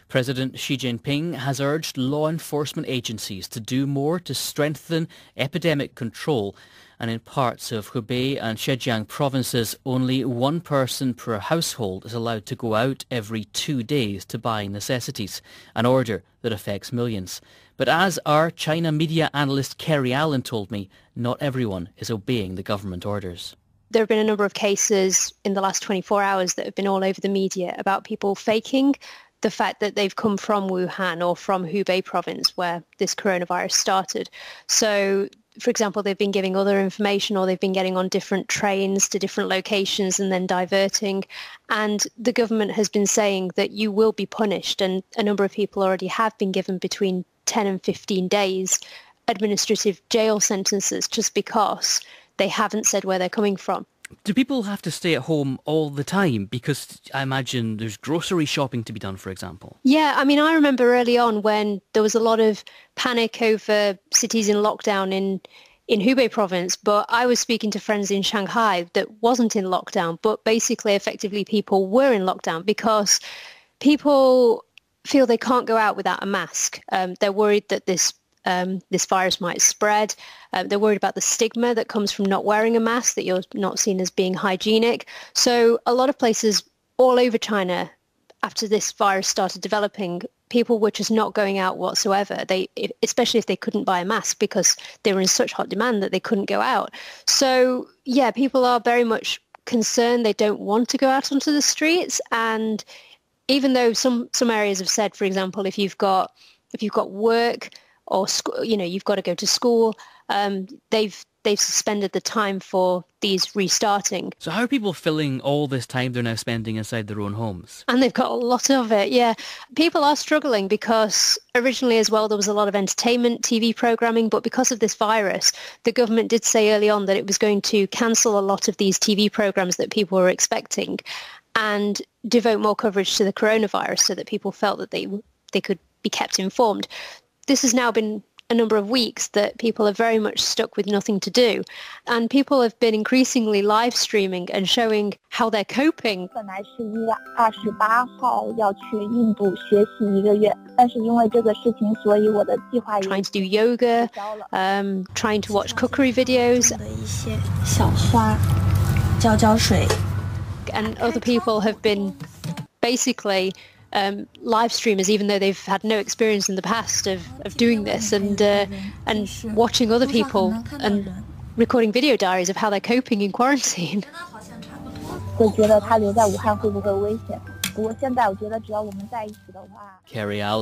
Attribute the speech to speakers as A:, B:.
A: President Xi Jinping has urged law enforcement agencies to do more to strengthen epidemic control. And in parts of Hubei and Zhejiang provinces, only one person per household is allowed to go out every 2 days to buy necessities, an order that affects millions. But as our China media analyst Kerry Allen told me, not everyone is obeying the government orders.
B: There have been a number of cases in the last 24 hours that have been all over the media about people faking the fact that they've come from Wuhan or from Hubei province where this coronavirus started. So, for example, they've been giving other information or they've been getting on different trains to different locations and then diverting. And the government has been saying that you will be punished, and a number of people already have been given between 10 and 15 days administrative jail sentences just because they haven't said where they're coming from.
A: Do people have to stay at home all the time? Because I imagine there's grocery shopping to be done, for example.
B: Yeah, I mean, I remember early on when there was a lot of panic over cities in lockdown in Hubei province, but I was speaking to friends in Shanghai that wasn't in lockdown, but basically effectively people were in lockdown because people feel they can't go out without a mask. They're worried that this virus might spread. They're worried about the stigma that comes from not wearing a mask, that you're not seen as being hygienic. So a lot of places all over China, after this virus started developing, people were just not going out whatsoever. Especially if they couldn't buy a mask because they were in such hot demand that they couldn't go out. So yeah, people are very much concerned. They don't want to go out onto the streets. And even though some areas have said, for example, if you've got work or school, you've got to go to school, they've suspended the time for these restarting.
A: So how are people filling all this time they're now spending inside their own homes?
B: And they've got a lot of it, yeah. People are struggling because originally as well there was a lot of entertainment, TV programming, but because of this virus, the government did say early on that it was going to cancel a lot of these TV programs that people were expecting and devote more coverage to the coronavirus so that people felt that they could be kept informed. This has now been a number of weeks that people are very much stuck with nothing to do. And people have been increasingly live streaming and showing how they're coping.
C: Trying
B: to do yoga, trying to watch cookery videos. And other people have been basically live streamers, even though they've had no experience in the past of doing this, and watching other people and recording video diaries of how they're coping in quarantine.
A: Kerry Allen.